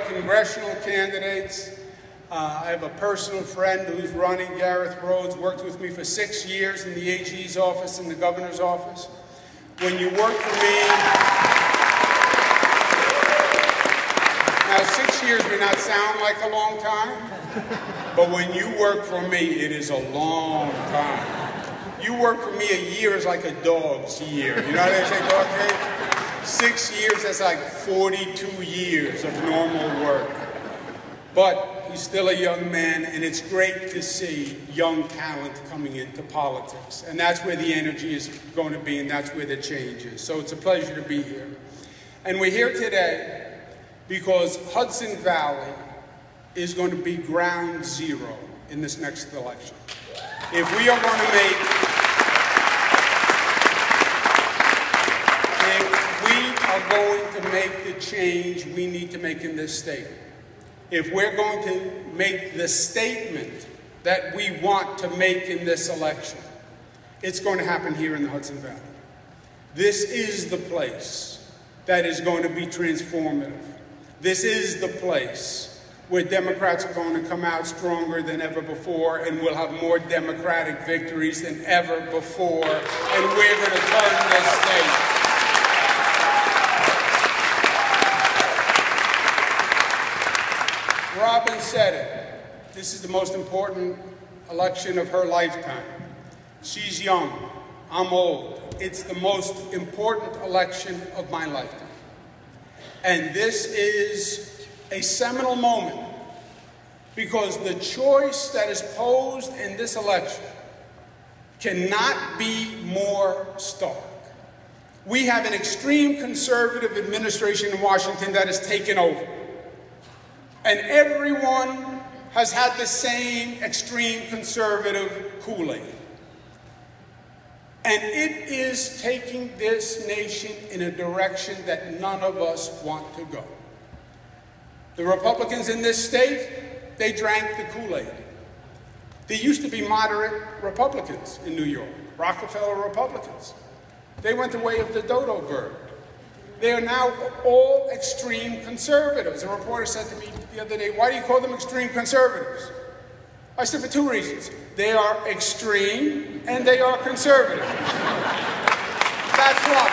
congressional candidates. I have a personal friend who's running, Gareth Rhodes, worked with me for 6 years in the AG's office and the governor's office. When you work for me, now 6 years may not sound like a long time, but when you work for me, it is a long time. You work for me, a year is like a dog's year. You know how they say dog's year? 6 years, that's like 42 years of normal work. But he's still a young man, and it's great to see young talent coming into politics. And that's where the energy is going to be, and that's where the change is. So it's a pleasure to be here. And we're here today because Hudson Valley is going to be ground zero in this next election. If we are going to make the change we need to make in this state, if we're going to make the statement that we want to make in this election, it's going to happen here in the Hudson Valley. This is the place that is going to be transformative. This is the place where Democrats are going to come out stronger than ever before, and we'll have more Democratic victories than ever before, and we're going to turn this state. Robin said it. This is the most important election of her lifetime. She's young. I'm old. It's the most important election of my lifetime. And this is a seminal moment because the choice that is posed in this election cannot be more stark. We have an extreme conservative administration in Washington that has taken over. And everyone has had the same extreme conservative Kool-Aid. And it is taking this nation in a direction that none of us want to go. The Republicans in this state, they drank the Kool-Aid. There used to be moderate Republicans in New York, Rockefeller Republicans. They went the way of the dodo bird. They are now all extreme conservatives. A reporter said to me the other day, why do you call them extreme conservatives? I said, for two reasons. They are extreme and they are conservative. That's why.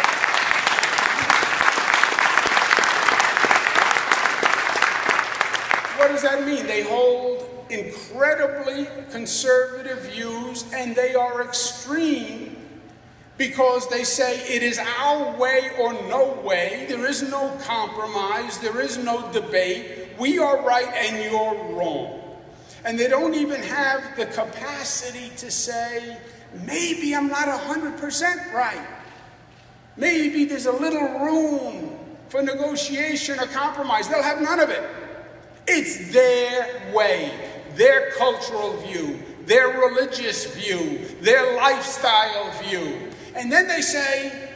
What does that mean? They hold incredibly conservative views and they are extreme because they say it is our way or no way. There is no compromise. There is no debate. We are right and you're wrong. And they don't even have the capacity to say, maybe I'm not 100% right. Maybe there's a little room for negotiation or compromise. They'll have none of it. It's their way, their cultural view, their religious view, their lifestyle view. And then they say,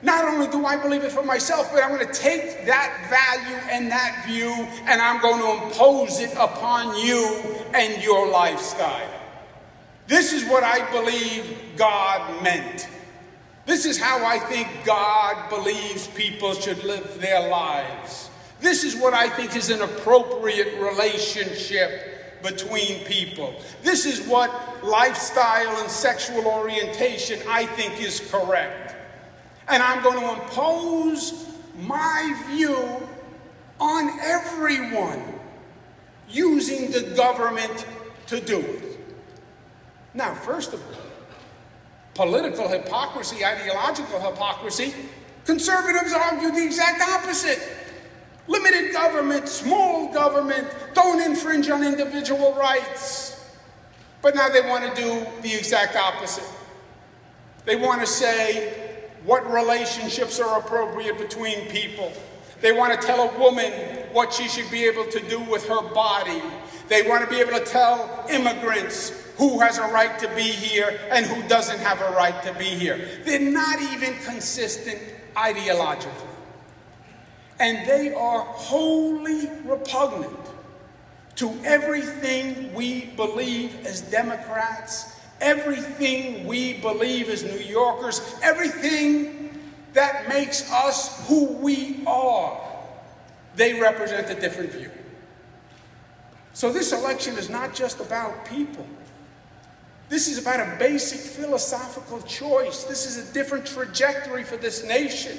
not only do I believe it for myself, but I'm going to take that value and that view and I'm going to impose it upon you and your lifestyle. This is what I believe God meant. This is how I think God believes people should live their lives. This is what I think is an appropriate relationship between people. This is what lifestyle and sexual orientation I think is correct. And I'm going to impose my view on everyone using the government to do it. Now, first of all, political hypocrisy, ideological hypocrisy, conservatives argue the exact opposite. Limited government, small government, don't infringe on individual rights. But now they want to do the exact opposite. They want to say what relationships are appropriate between people. They want to tell a woman what she should be able to do with her body. They want to be able to tell immigrants who has a right to be here and who doesn't have a right to be here. They're not even consistent ideologically. And they are wholly repugnant to everything we believe as Democrats, everything we believe as New Yorkers, everything that makes us who we are. they represent a different view. So this election is not just about people. This is about a basic philosophical choice. This is a different trajectory for this nation.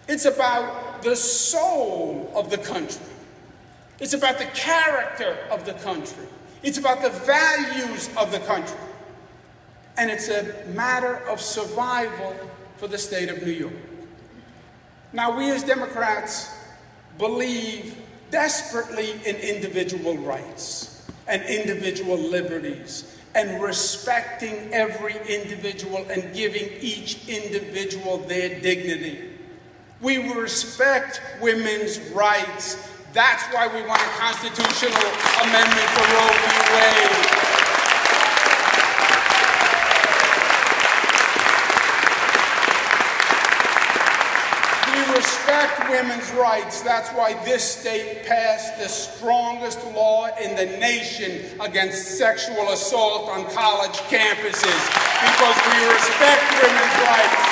It's about the soul of the country. It's about the character of the country. It's about the values of the country. And it's a matter of survival for the state of New York. Now, we as Democrats believe desperately in individual rights and individual liberties and respecting every individual and giving each individual their dignity. We respect women's rights. That's why we want a constitutional amendment for Roe v. Wade. We respect women's rights. That's why this state passed the strongest law in the nation against sexual assault on college campuses, because we respect women's rights.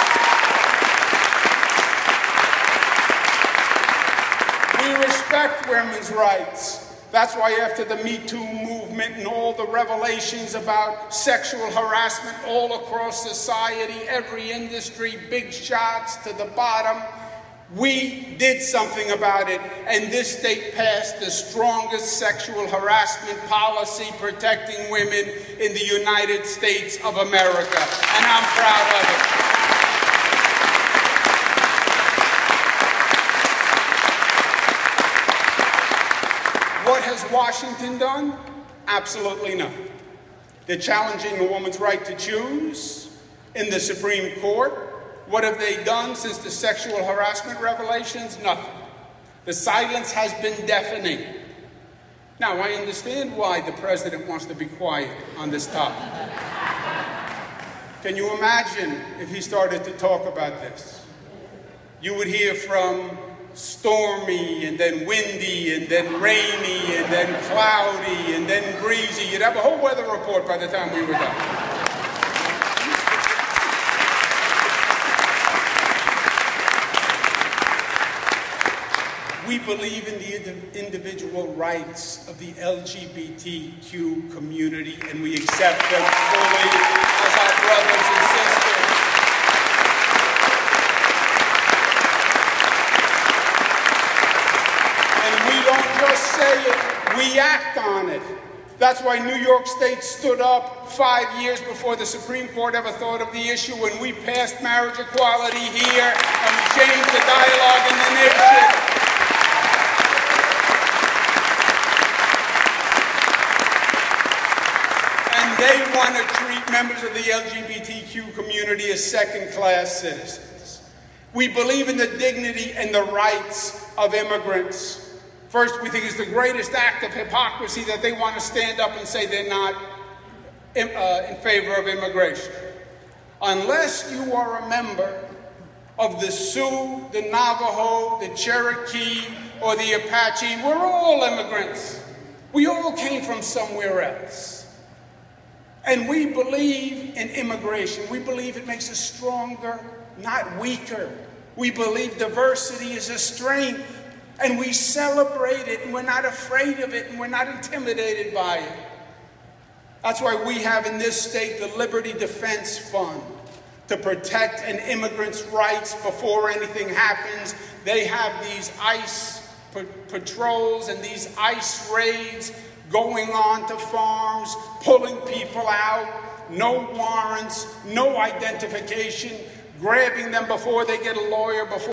We respect women's rights. That's why after the Me Too movement and all the revelations about sexual harassment all across society, every industry, big shots to the bottom, we did something about it, and this state passed the strongest sexual harassment policy protecting women in the United States of America, and I'm proud of it. What has Washington done? Absolutely nothing. They're challenging a woman's right to choose in the Supreme Court. What have they done since the sexual harassment revelations? Nothing. The silence has been deafening. Now, I understand why the president wants to be quiet on this topic. Can you imagine if he started to talk about this? You would hear from stormy, and then windy, and then rainy, and then cloudy, and then breezy. You'd have a whole weather report by the time we were done. We believe in the individual rights of the LGBTQ community, and we accept them fully as our brothers and sisters. We don't just say it, we act on it. That's why New York State stood up 5 years before the Supreme Court ever thought of the issue, when we passed marriage equality here and we changed the dialogue in the nation. And they want to treat members of the LGBTQ community as second-class citizens. We believe in the dignity and the rights of immigrants. First, we think it's the greatest act of hypocrisy that they want to stand up and say they're not in favor of immigration. Unless you are a member of the Sioux, the Navajo, the Cherokee, or the Apache, we're all immigrants. We all came from somewhere else. And we believe in immigration. We believe it makes us stronger, not weaker. We believe diversity is a strength. And we celebrate it, and we're not afraid of it, and we're not intimidated by it. That's why we have in this state the Liberty Defense Fund to protect an immigrant's rights before anything happens. They have these ICE patrols and these ICE raids going on to farms, pulling people out, no warrants, no identification, grabbing them before they get a lawyer, before